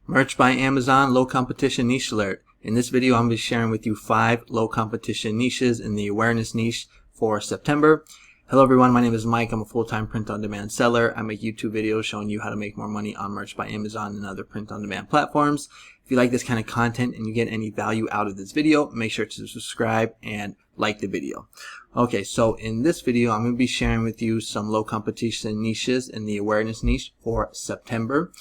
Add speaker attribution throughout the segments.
Speaker 1: Merch by Amazon Low Competition Niche Alert. In this video, I'm going to be sharing with you 5 low competition niches in the awareness niche for September. Hello everyone, my name is Mike. I'm a full-time print-on-demand seller. I make YouTube videos showing you how to make more money on Merch by Amazon and other print-on-demand platforms. If you like this kind of content and you get any value out of this video, make sure to subscribe and like the video. Okay, so in this video, I'm going to be sharing with you some low competition niches in the awareness niche for September.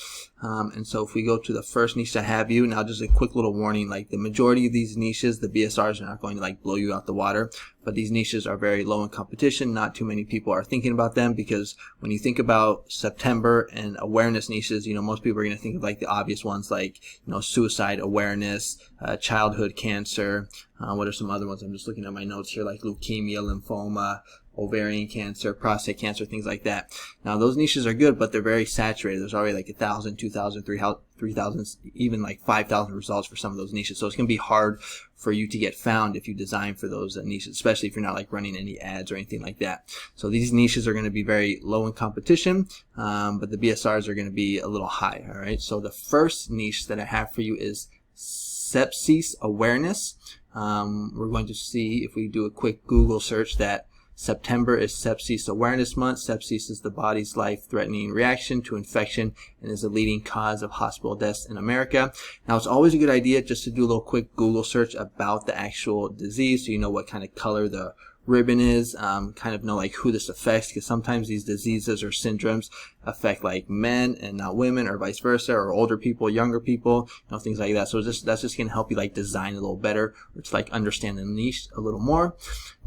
Speaker 1: And so if we go to the first niche I have you, now just a quick little warning, like the majority of these niches, the BSRs are not going to like blow you out the water, but these niches are very low in competition. Not too many people are thinking about them because when you think about September and awareness niches, most people are going to think of like the obvious ones like, suicide awareness, childhood cancer. What are some other ones? I'm just looking at my notes here, like leukemia, lymphoma, ovarian cancer, prostate cancer, things like that. Now those niches are good, but they're very saturated. There's already like 1,000, 2,000, 3,000, even like 5,000 results for some of those niches. So it's going to be hard for you to get found if you design for those niches, especially if you're not like running any ads or anything like that. So these niches are going to be very low in competition, but the BSRs are going to be a little high. All right. So the first niche that I have for you is sepsis awareness. We're going to see, if we do a quick Google search, that September is Sepsis Awareness Month. Sepsis is the body's life-threatening reaction to infection and is a leading cause of hospital deaths in America. Now, it's always a good idea just to do a little quick Google search about the actual disease so you know what kind of color the ribbon is, kind of know like who this affects, because sometimes these diseases or syndromes affect like men and not women, or vice versa, or older people, younger people, things like that. So that's just going to help you like design a little better, or to like understand the niche a little more.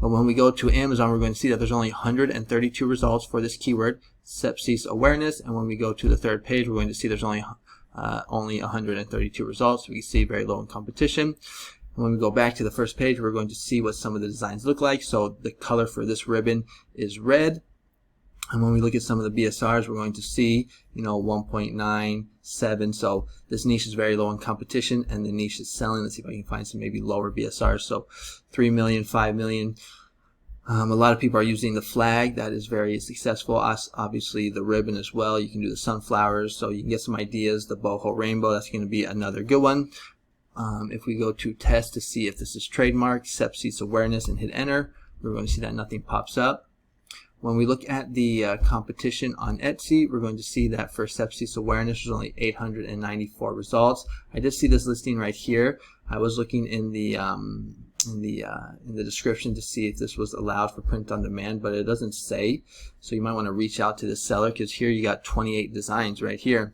Speaker 1: But when we go to Amazon, we're going to see that there's only 132 results for this keyword, sepsis awareness. And when we go to the third page, we're going to see there's only 132 results. We can see very low in competition. When we go back to the first page, we're going to see what some of the designs look like. So the color for this ribbon is red. And when we look at some of the BSRs, we're going to see, 1.97. So this niche is very low in competition and the niche is selling. Let's see if I can find some maybe lower BSRs. So 3 million, 5 million. A lot of people are using the flag. That is very successful. Obviously the ribbon as well. You can do the sunflowers. So you can get some ideas. The boho rainbow, that's going to be another good one. If we go to test to see if this is trademarked, sepsis awareness, and hit enter, we're going to see that nothing pops up. When we look at the competition on Etsy, we're going to see that for sepsis awareness, there's only 894 results. I did see this listing right here. I was looking in the description to see if this was allowed for print on demand, but it doesn't say. So you might want to reach out to the seller, because here you got 28 designs right here.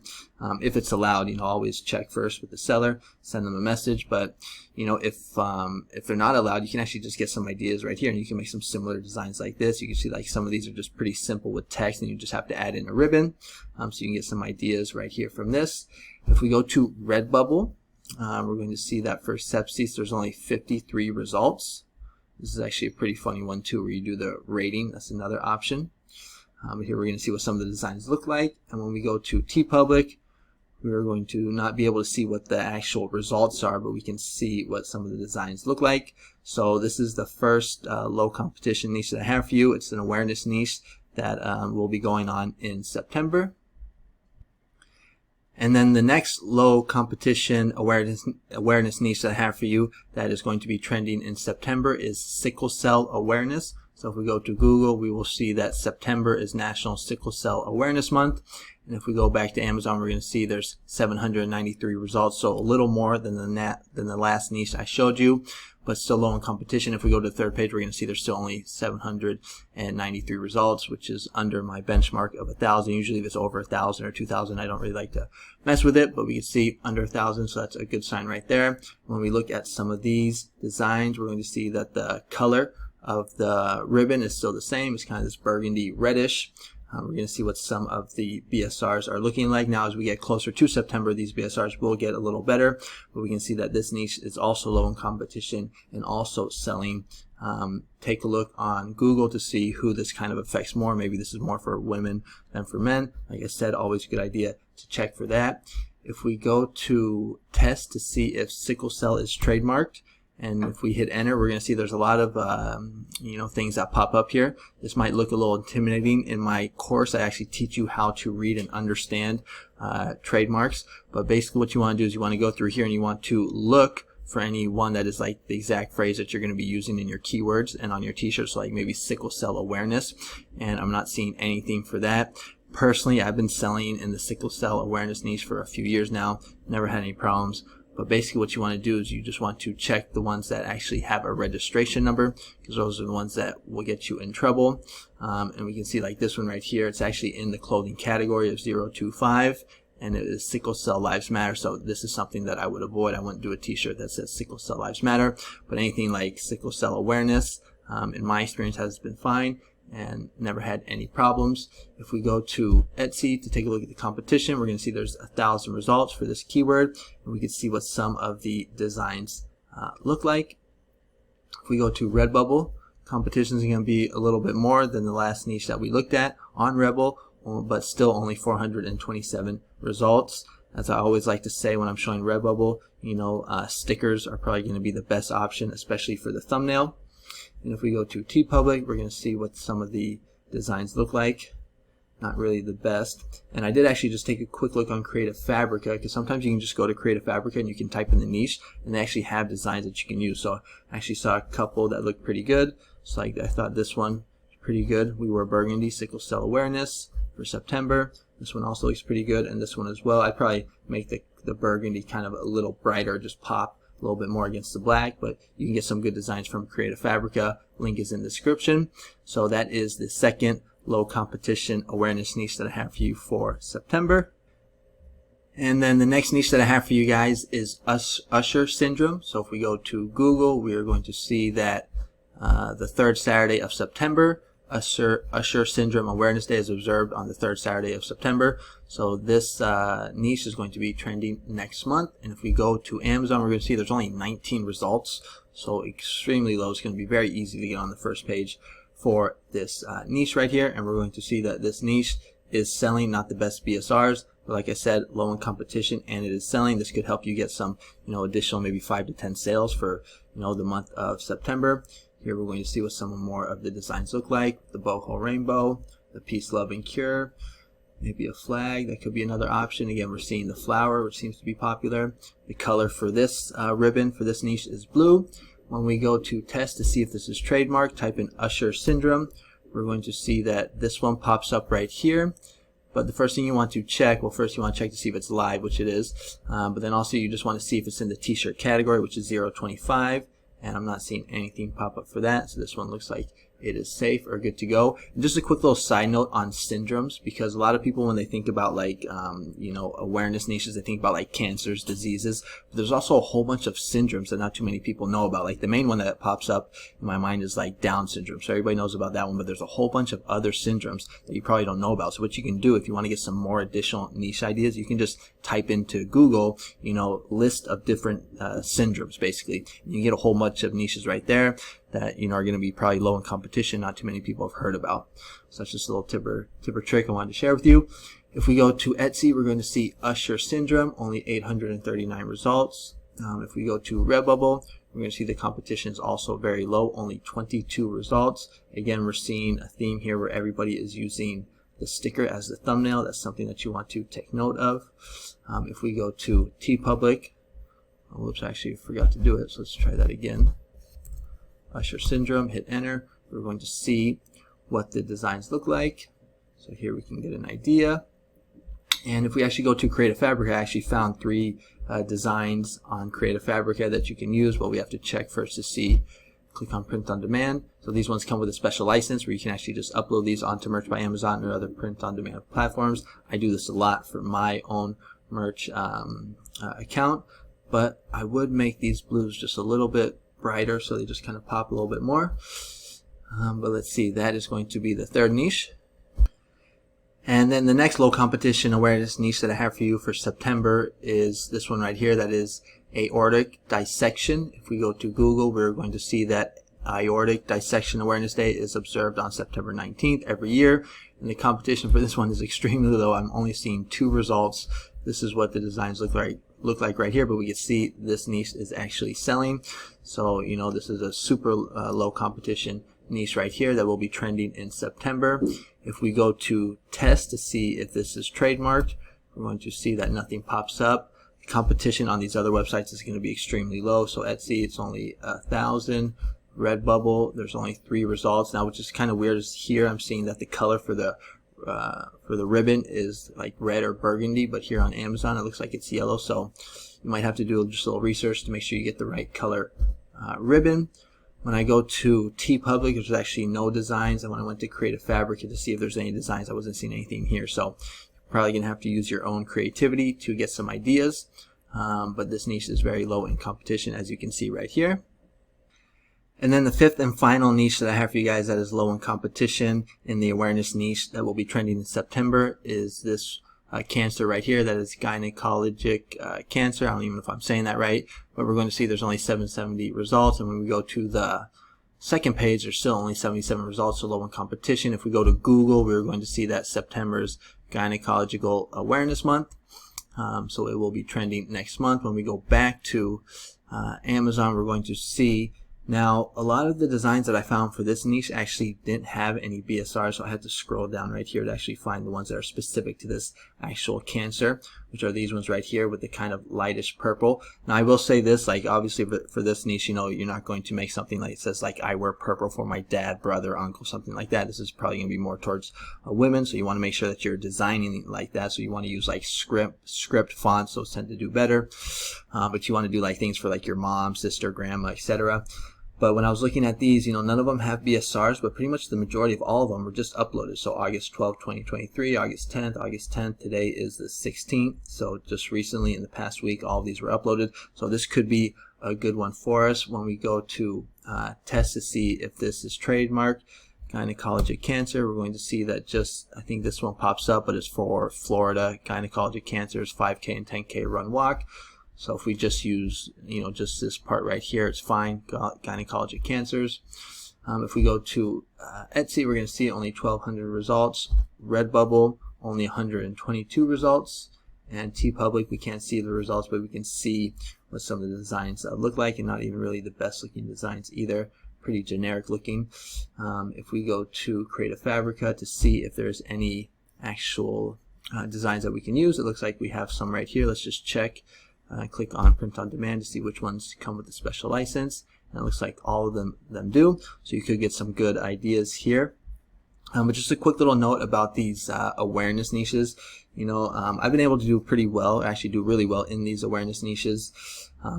Speaker 1: If it's allowed, always check first with the seller, send them a message. But if they're not allowed, you can actually just get some ideas right here, and you can make some similar designs like this. You can see like some of these are just pretty simple with text, and you just have to add in a ribbon. So you can get some ideas right here from this. If we go to Redbubble, we're going to see that for sepsis, there's only 53 results. This is actually a pretty funny one too, where you do the rating. That's another option. Here we're going to see what some of the designs look like. And when we go to TeePublic, we're going to not be able to see what the actual results are, but we can see what some of the designs look like. So this is the first low competition niche that I have for you. It's an awareness niche that will be going on in September. And then the next low competition awareness niche that I have for you that is going to be trending in September is sickle cell awareness. So if we go to Google, we will see that September is National Sickle Cell Awareness Month. And if we go back to Amazon, we're going to see there's 793 results, so a little more than the last niche I showed you, but still low in competition. If we go to the third page, we're going to see there's still only 793 results, which is under my benchmark of 1,000. Usually if it's over 1,000 or 2,000, I don't really like to mess with it, but we can see under 1,000, so that's a good sign right there. When we look at some of these designs, we're going to see that the color of the ribbon is still the same. It's kind of this burgundy reddish. We're going to see what some of the BSRs are looking like. Now, as we get closer to September, these BSRs will get a little better, but we can see that this niche is also low in competition and also selling. Take a look on Google to see who this kind of affects more. Maybe this is more for women than for men. Like I said, always a good idea to check for that. If we go to test to see if sickle cell is trademarked, And if we hit enter, we're going to see there's a lot of things that pop up here. This might look a little intimidating. In my course, I actually teach you how to read and understand trademarks. But basically what you want to do is you want to go through here and you want to look for any one that is like the exact phrase that you're going to be using in your keywords and on your t-shirts, like maybe sickle cell awareness. And I'm not seeing anything for that. Personally, I've been selling in the sickle cell awareness niche for a few years now. Never had any problems. But basically what you want to do is you just want to check the ones that actually have a registration number, because those are the ones that will get you in trouble. And we can see like this one right here, it's actually in the clothing category of 025, and it is Sickle Cell Lives Matter. So this is something that I would avoid. I wouldn't do a t-shirt that says Sickle Cell Lives Matter, but anything like sickle cell awareness, in my experience, has been fine and never had any problems. If we go to Etsy to take a look at the competition, we're going to see there's 1,000 results for this keyword, and we can see what some of the designs look like. If we go to Redbubble, competition is going to be a little bit more than the last niche that we looked at on Rebel, but still only 427 results. As I always like to say when I'm showing Redbubble, stickers are probably going to be the best option, especially for the thumbnail. And if we go to TeePublic, we're going to see what some of the designs look like. Not really the best. And I did actually just take a quick look on Creative Fabrica, because sometimes you can just go to Creative Fabrica and you can type in the niche and they actually have designs that you can use. So I actually saw a couple that looked pretty good. So like I thought this one was pretty good. We Wear Burgundy, Sickle Cell Awareness for September. This one also looks pretty good, and this one as well. I'd probably make the burgundy kind of a little brighter, just pop a little bit more against the black, but you can get some good designs from Creative Fabrica. Link is in the description. So that is the second low competition awareness niche that I have for you for September. And then the next niche that I have for you guys is Usher Syndrome. So if we go to Google, we are going to see that the third Saturday of September, Usher Syndrome Awareness Day is observed on the third Saturday of September. So this niche is going to be trending next month. And if we go to Amazon, we're going to see there's only 19 results. So extremely low. It's going to be very easy to get on the first page for this niche right here. And we're going to see that this niche is selling not the best BSRs, but like I said, low in competition, and it is selling. This could help you get some, additional maybe 5 to 10 sales for, the month of September. Here we're going to see what some more of the designs look like. The boho rainbow, the peace, love, and cure. Maybe a flag, that could be another option. Again, we're seeing the flower, which seems to be popular. The color for this ribbon, for this niche, is blue. When we go to test to see if this is trademark, type in Usher Syndrome. We're going to see that this one pops up right here. But the first thing you want to check, well, first you want to check to see if it's live, which it is. But then also you just want to see if it's in the t-shirt category, which is 025. And I'm not seeing anything pop up for that. So this one looks like it is safe or good to go. And just a quick little side note on syndromes, because a lot of people, when they think about like, awareness niches, they think about like cancers, diseases. But there's also a whole bunch of syndromes that not too many people know about. Like the main one that pops up in my mind is like Down syndrome. So everybody knows about that one, but there's a whole bunch of other syndromes that you probably don't know about. So what you can do if you want to get some more additional niche ideas, you can just type into Google, list of different syndromes basically. You can get a whole bunch of niches right there that are going to be probably low in competition, not too many people have heard about. So that's just a little tip or trick I wanted to share with you. If we go to Etsy, we're going to see Usher Syndrome, only 839 results. If we go to Redbubble, we're going to see the competition is also very low, only 22 results. Again, we're seeing a theme here where everybody is using the sticker as the thumbnail. That's something that you want to take note of. If we go to TeePublic, whoops, I actually forgot to do it, so let's try that again. Usher Syndrome, hit enter. We're going to see what the designs look like. So here we can get an idea. And if we actually go to Creative Fabrica, I actually found 3 designs on Creative Fabrica that you can use, but we have to check first to see. Click on Print on Demand. So these ones come with a special license where you can actually just upload these onto Merch by Amazon or other print on demand platforms. I do this a lot for my own merch account, but I would make these blues just a little bit brighter so they just kind of pop a little bit more. But let's see, that is going to be the third niche. And then the next low competition awareness niche that I have for you for September is this one right here, that is aortic dissection. If we go to Google, we're going to see that Aortic Dissection Awareness Day is observed on September 19th every year. And the competition for this one is extremely low. I'm only seeing 2 results. this is what the designs look like right here, but we can see this niche is actually selling. So you know, this is a super low competition niche right here that will be trending in September. If we go to test to see if this is trademarked, we're going to see that nothing pops up. The competition on these other websites is going to be extremely low. So Etsy, it's only 1,000. Redbubble, there's only 3 results. Now, which is kind of weird is here I'm seeing that the color for the ribbon is like red or burgundy, but here on Amazon it looks like it's yellow. So you might have to do just a little research to make sure you get the right color ribbon. When I go to TeePublic, there's actually no designs, and when I went to Creative Fabrica to see if there's any designs, I wasn't seeing anything here. So you're probably gonna have to use your own creativity to get some ideas, but this niche is very low in competition, as you can see right here. And then the 5th and final niche that I have for you guys that is low in competition in the awareness niche that will be trending in September is this cancer right here. That is gynecologic cancer. I don't even know if I'm saying that right, but we're going to see there's only 770 results. And when we go to the second page, there's still only 77 results, so low in competition. If we go to Google, we're going to see that September's Gynecological Awareness Month. So it will be trending next month. When we go back to Amazon, we're going to see now a lot of the designs that I found for this niche actually didn't have any BSR, so I had to scroll down right here to actually find the ones that are specific to this actual cancer, which are these ones right here with the kind of lightish purple. Now I will say this, like obviously for this niche, you know, you're not going to make something like it says like I wear purple for my dad, brother, uncle, something like that. This is probably going to be more towards women, so you want to make sure that you're designing like that. So you want to use like script fonts, those tend to do better, but you want to do like things for like your mom, sister, grandma, etc. But when I was looking at these, you know, none of them have BSRs, but pretty much the majority of all of them were just uploaded. So August 12, 2023, August 10th, today is the 16th. So just recently in the past week, all of these were uploaded. So this could be a good one for us. When we go to test to see if this is trademarked, gynecologic cancer, we're going to see that just, I think this one pops up, but it's for Florida. Gynecologic cancers, 5K and 10K run walk. So if we just use, you know, just this part right here, it's fine, gynecologic cancers. If we go to Etsy, we're going to see only 1,200 results. Redbubble, only 122 results. And TeePublic, we can't see the results, but we can see what some of the designs look like, and not even really the best looking designs either. Pretty generic looking. If we go to Creative Fabrica to see if there's any actual designs that we can use, it looks like we have some right here. Let's just check. Click on print on demand to see which ones come with a special license, and it looks like all of them do, so you could get some good ideas here. But just a quick little note about these awareness niches. You know, I've been able to do pretty well, actually do really well in these awareness niches.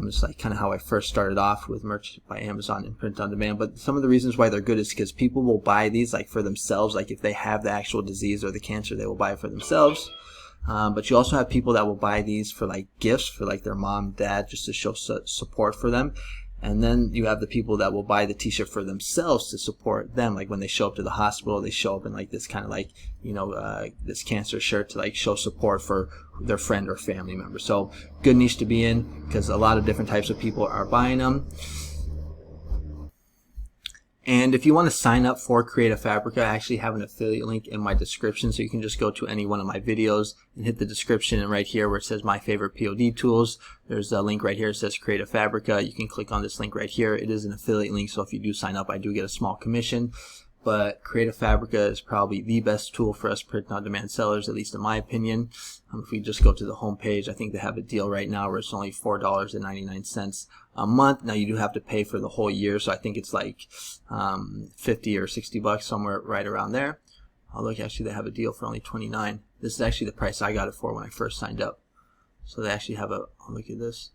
Speaker 1: It's like kind of how I first started off with Merch by Amazon and print on demand. But some of the reasons why they're good is because people will buy these like for themselves. Like if they have the actual disease or the cancer, they will buy it for themselves. But you also have people that will buy these for like gifts for like their mom, dad, just to show support for them. And then you have the people that will buy the t-shirt for themselves to support them. Like when they show up to the hospital, they show up in like this kind of like, you know, this cancer shirt to like show support for their friend or family member. So good niche to be in because a lot of different types of people are buying them. And if you want to sign up for Creative Fabrica, I actually have an affiliate link in my description, so you can just go to any one of my videos and hit the description, and right here where it says my favorite POD tools, there's a link right here. It says Creative Fabrica. You can click on this link right here. It is an affiliate link, so if you do sign up, I do get a small commission. But Creative Fabrica is probably the best tool for us print-on-demand sellers, at least in my opinion. If we just go to the home page, I think they have a deal right now where it's only $4.99 a month. Now you do have to pay for the whole year, so I think it's like 50 or 60 bucks, somewhere right around there. Oh look, actually they have a deal for only $29. This is actually the price I got it for when I first signed up. So they actually have a, oh, look at this.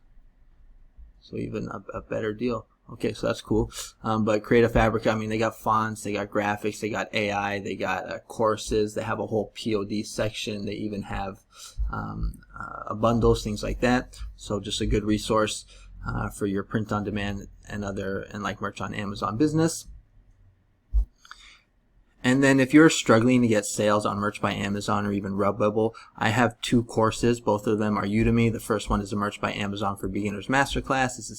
Speaker 1: So even a better deal. Okay, so that's cool. But Creative Fabrica, I mean, they got fonts, they got graphics, they got AI, they got courses, they have a whole POD section, they even have bundles, things like that. So just a good resource for your print on demand and like merch on Amazon business. And then if you're struggling to get sales on Merch by Amazon or even Redbubble, I have 2 courses. Both of them are Udemy. The first one is a Merch by Amazon for Beginners Masterclass. It's a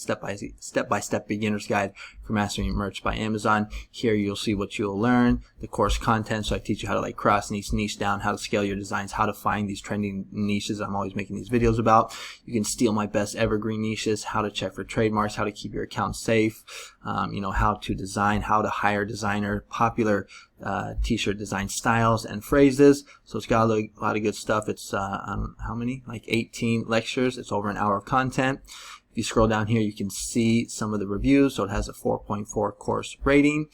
Speaker 1: step-by-step beginner's guide for for Mastering Merch by Amazon. Here you'll see what you'll learn, the course content. So I teach you how to like cross niche down, how to scale your designs, how to find these trending niches I'm always making these videos about. You can steal my best evergreen niches, how to check for trademarks, how to keep your account safe, how to design, how to hire designer, popular t-shirt design styles and phrases. So it's got a lot of good stuff. It's how many? Like 18 lectures. It's over an hour of content. If you scroll down here, you can see some of the reviews. So it has a 4.4 course rating.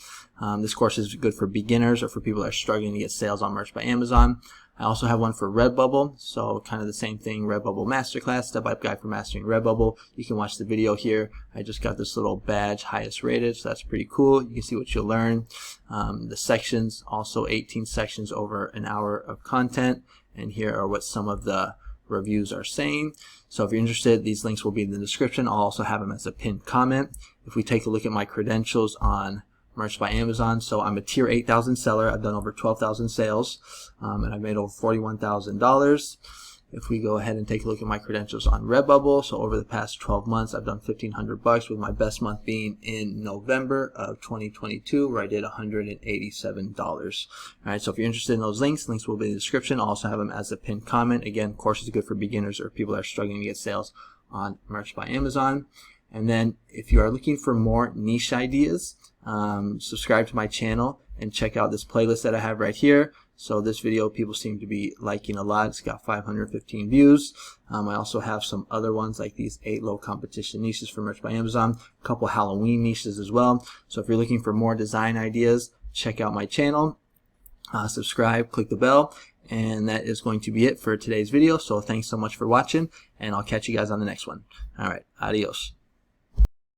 Speaker 1: This course is good for beginners or for people that are struggling to get sales on Merch by Amazon. I also have one for Redbubble, so kind of the same thing, Redbubble Masterclass, step-by-step guide for mastering Redbubble. You can watch the video here. I just got this little badge, highest rated, so that's pretty cool. You can see what you'll learn. The sections, also 18 sections over an hour of content, and here are what some of the reviews are saying. So if you're interested, these links will be in the description. I'll also have them as a pinned comment. If we take a look at my credentials on Merch by Amazon, so I'm a tier 8,000 seller. I've done over 12,000 sales, and I've made over $41,000. If we go ahead and take a look at my credentials on Redbubble, so over the past 12 months, I've done $1,500, with my best month being in November of 2022, where I did $187. All right, so if you're interested in those links will be in the description. I'll also have them as a pinned comment. Again, course is good for beginners or people that are struggling to get sales on Merch by Amazon. And then if you are looking for more niche ideas, subscribe to my channel and check out this playlist that I have right here. So this video people seem to be liking a lot. It's got 515 views. I also have some other ones like these 8 low competition niches for Merch by Amazon, a couple Halloween niches as well. So if you're looking for more design ideas, check out my channel, subscribe, click the bell, and that is going to be it for today's video. So thanks so much for watching, and I'll catch you guys on the next one. All right, adios.